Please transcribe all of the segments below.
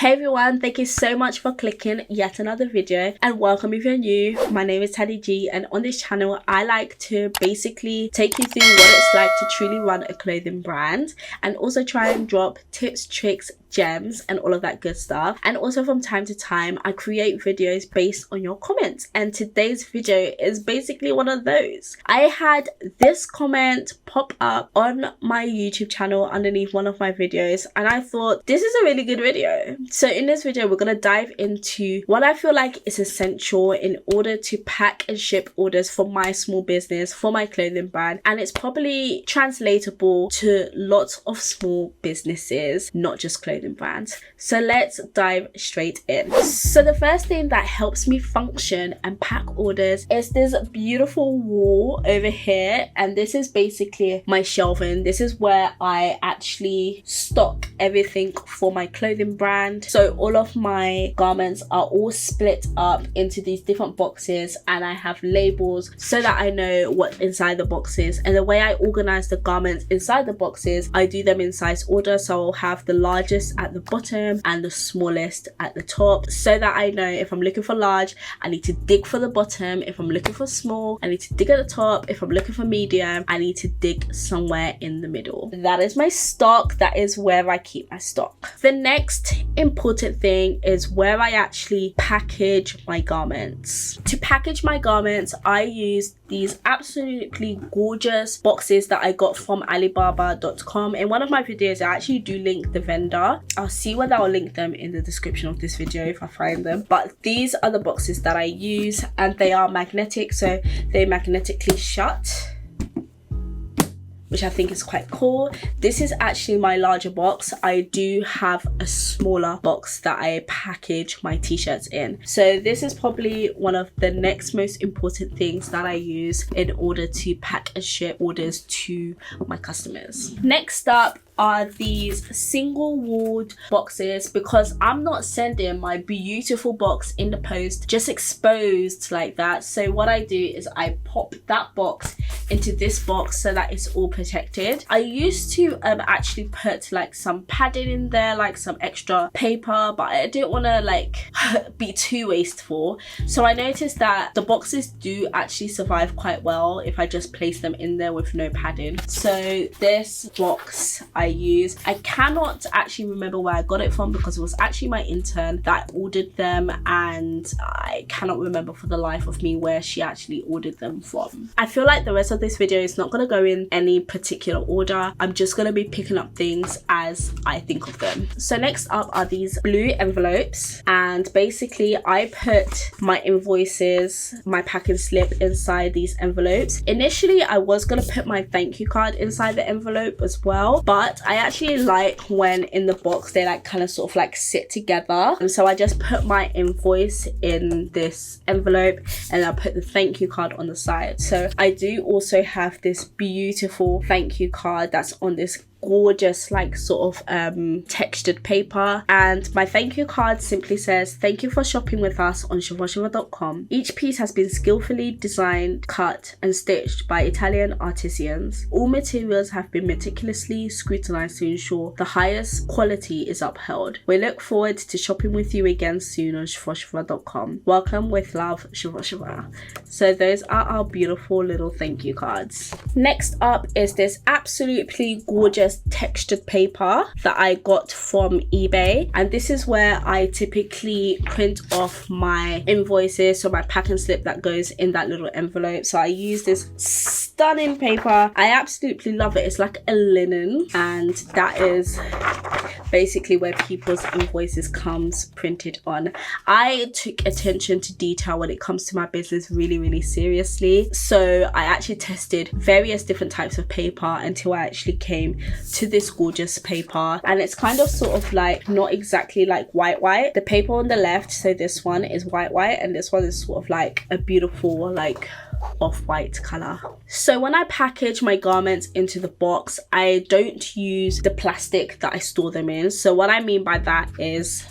Hey everyone, thank you so much for clicking yet another video, and welcome if you're new. My name is Teddy G, and on this channel I like to basically take you through what it's like to truly run a clothing brand, and also try and drop tips, tricks, gems and all of that good stuff. And also from time to time I create videos based on your comments, and today's video is basically one of those. I had this comment pop up on my YouTube channel underneath one of my videos, and I thought this is a really good video. So in this video we're going to dive into what I feel like is essential in order to pack and ship orders for my small business, for my clothing brand, and it's probably translatable to lots of small businesses, not just clothing brands. So let's dive straight in. So the first thing that helps me function and pack orders is this beautiful wall over here, and this is basically my shelving. This is where I actually stock everything for my clothing brand. So all of my garments are all split up into these different boxes, and I have labels so that I know what's inside the boxes. And the way I organize the garments inside the boxes, I do them in size order. So I'll have the largest at the bottom and the smallest at the top, so that I know if I'm looking for large, I need to dig for the bottom. If I'm looking for small, I need to dig at the top. If I'm looking for medium, I need to dig somewhere in the middle. That is my stock. That is where I keep my stock. The next important thing is where I actually package my garments. To package my garments, I use these absolutely gorgeous boxes that I got from Alibaba.com. In one of my videos I actually do link the vendor. I'll see whether I'll link them in the description of this video if I find them. But these are the boxes that I use, and they are magnetic, so they magnetically shut, which I think is quite cool. This is actually my larger box. I do have a smaller box that I package my t-shirts in. So this is probably one of the next most important things that I use in order to pack and ship orders to my customers. Next up are these single walled boxes, because I'm not sending my beautiful box in the post just exposed like that. So what I do is I pop that box into this box so that it's all protected. I used to actually put like some padding in there, like some extra paper, but I didn't want to like be too wasteful. So I noticed that the boxes do actually survive quite well if I just place them in there with no padding. So this box I use, I cannot actually remember where I got it from, because it was actually my intern that ordered them, and I cannot remember for the life of me where she actually ordered them from. I feel like the rest of this video is not going to go in any particular order. I'm just going to be picking up things as I think of them. So next up are these blue envelopes, and basically I put my invoices, my packing slip inside these envelopes. Initially I was going to put my thank you card inside the envelope as well, but I actually like when in the box they like kind of sort of like sit together, and so I just put my invoice in this envelope and I'll put the thank you card on the side. So I do also have this beautiful thank you card that's on this gorgeous like sort of textured paper, and my thank you card simply says, "Thank you for shopping with us on Shopify.com. Each piece has been skillfully designed, cut and stitched by Italian artisans. All materials have been meticulously scrutinized to ensure the highest quality is upheld. We look forward to shopping with you again soon on Shopify.com. Welcome, with love, Shopify." So those are our beautiful little thank you cards. Next up is this absolutely gorgeous textured paper that I got from eBay, and this is where I typically print off my invoices, so my packing slip that goes in that little envelope. So I use this stunning paper. I absolutely love it. It's like a linen, and that is basically where people's invoices comes printed on. I took attention to detail when it comes to my business really seriously, so I actually tested various different types of paper until I actually came to this gorgeous paper, and it's kind of sort of like not exactly like white. The paper on the left, so this one is white, and this one is sort of like a beautiful like off-white color. So when I package my garments into the box, I don't use the plastic that I store them in. So what I mean by that is,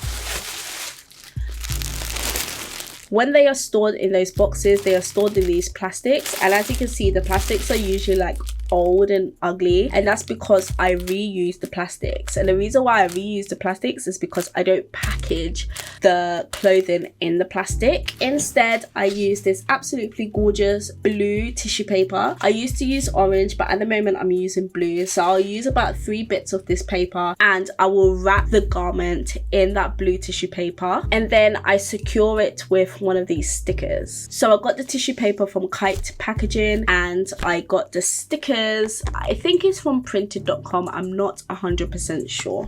when they are stored in those boxes, they are stored in these plastics, and as you can see, the plastics are usually like old and ugly, and that's because I reuse the plastics. And the reason why I reuse the plastics is because I don't package the clothing in the plastic. Instead, I use this absolutely gorgeous blue tissue paper. I used to use orange, but at the moment I'm using blue, so I'll use about 3 bits of this paper and I will wrap the garment in that blue tissue paper, and then I secure it with one of these stickers. So I got the tissue paper from Kite Packaging and I got the stickers, I think it's from printed.com, I'm not 100% sure.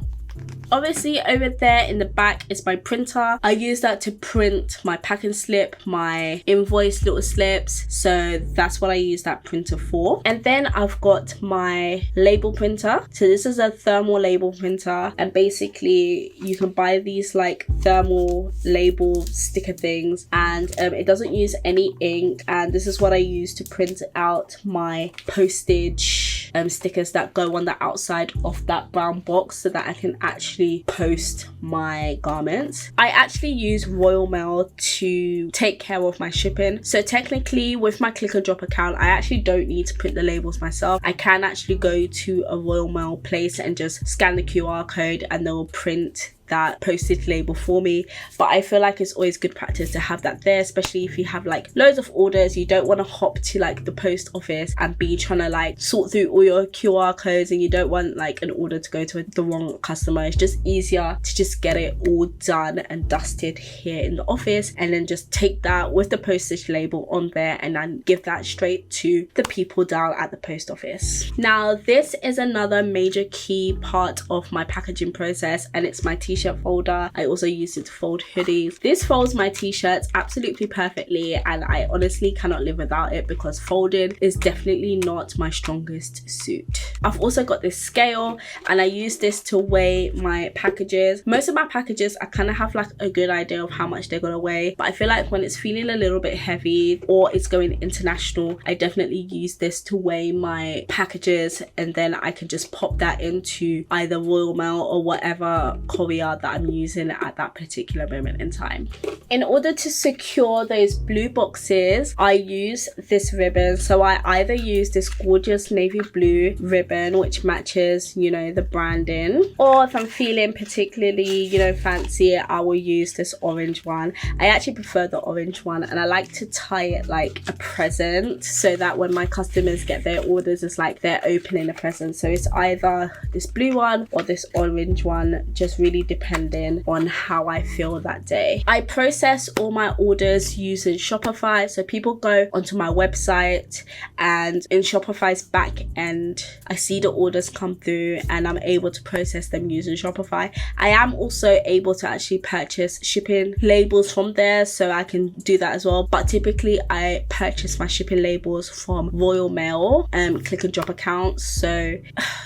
Obviously over there in the back is my printer. I use that to print my packing slip, my invoice little slips, so that's what I use that printer for. And then I've got my label printer. So this is a thermal label printer, and basically you can buy these like thermal label sticker things, and it doesn't use any ink, and this is what I use to print out my postage stickers that go on the outside of that brown box so that I can actually post my garments. I actually use Royal Mail to take care of my shipping. So technically with my click and drop account, I actually don't need to print the labels myself. I can actually go to a Royal Mail place and just scan the QR code and they'll print that postage label for me. But I feel like it's always good practice to have that there, especially if you have like loads of orders. You don't want to hop to like the post office and be trying to like sort through all your QR codes, and you don't want like an order to go to the wrong customer. It's just easier to just get it all done and dusted here in the office, and then just take that with the postage label on there and then give that straight to the people down at the post office. Now this is another major key part of my packaging process, and it's my t-shirt folder. I also use it to fold hoodies. This folds my t-shirts absolutely perfectly, and I honestly cannot live without it because folding is definitely not my strongest suit. I've also got this scale, and I use this to weigh my packages. Most of my packages I kind of have like a good idea of how much they're gonna weigh, but I feel like when it's feeling a little bit heavy or it's going international, I definitely use this to weigh my packages, and then I can just pop that into either Royal Mail or whatever courier that I'm using at that particular moment in time. In order to secure those blue boxes, I use this ribbon. So I either use this gorgeous navy blue ribbon which matches, you know, the branding, or if I'm feeling particularly, you know, fancy, I will use this orange one. I actually prefer the orange one, and I like to tie it like a present so that when my customers get their orders, it's like they're opening a present. So it's either this blue one or this orange one, just really depending on how I feel that day. I process all my orders using Shopify. So people go onto my website, and in Shopify's back end, I see the orders come through and I'm able to process them using Shopify. I am also able to actually purchase shipping labels from there, so I can do that as well. But typically I purchase my shipping labels from Royal Mail click and drop accounts. So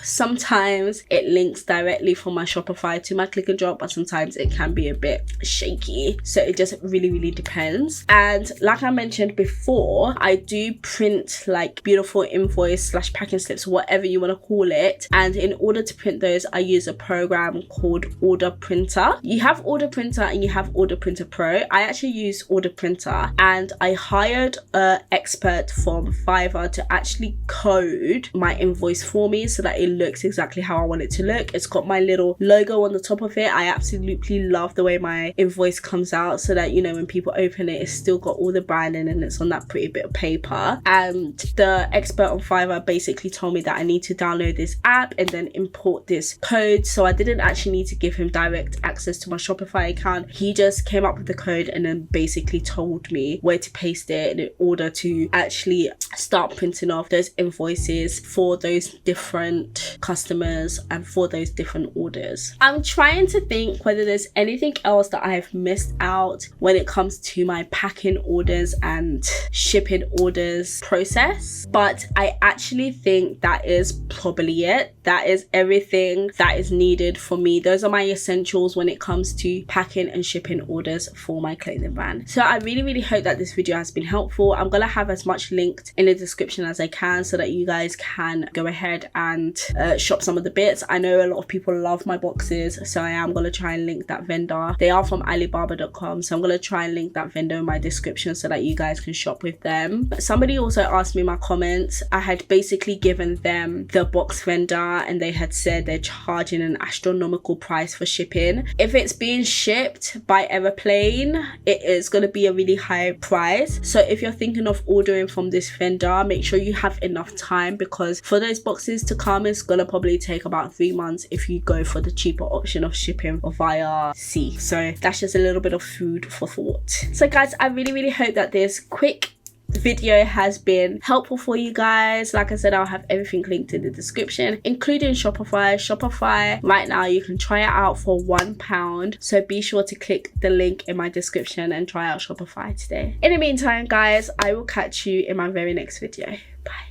sometimes it links directly from my Shopify to my click and drop, but sometimes it can be a bit shaky. So it just really depends. And like I mentioned before, I do print like beautiful invoice / packing slips, whatever you want to call it. And in order to print those, I use a program called Order Printer. You have Order Printer and you have Order Printer Pro. I actually use Order Printer, and I hired an expert from Fiverr to actually code my invoice for me so that it looks exactly how I want it to look. It's got my little logo on the top of it. I absolutely love the way my invoice comes out, so that, you know, when people open it, it's still got all the branding and it's on that pretty bit of paper. And the expert on Fiverr basically told me that I need to download this app and then import this code. So I didn't actually need to give him direct access to my Shopify account. He just came up with the code and then basically told me where to paste it in order to actually start printing off those invoices for those different customers and for those different orders. I'm trying to think whether there's anything else that I've missed out when it comes to my packing orders and shipping orders process, but I actually think that is probably it. That is everything that is needed for me. Those are my essentials when it comes to packing and shipping orders for my clothing brand. So I really hope that this video has been helpful. I'm gonna have as much linked in the description as I can so that you guys can go ahead and shop some of the bits. I know a lot of people love my boxes, so I am I'm gonna try and link that vendor. They are from Alibaba.com, so I'm gonna try and link that vendor in my description so that you guys can shop with them. Somebody also asked me in my comments, I had basically given them the box vendor and they had said they're charging an astronomical price for shipping. If it's being shipped by airplane, it is going to be a really high price. So if you're thinking of ordering from this vendor, make sure you have enough time, because for those boxes to come, it's going to probably take about 3 months if you go for the cheaper option of shipping via sea. So that's just a little bit of food for thought. So guys, I really hope that this quick video has been helpful for you guys. Like I said, I'll have everything linked in the description, including Shopify right now. You can try it out for £1, so be sure to click the link in my description and try out Shopify today. In the meantime guys, I will catch you in my very next video. Bye.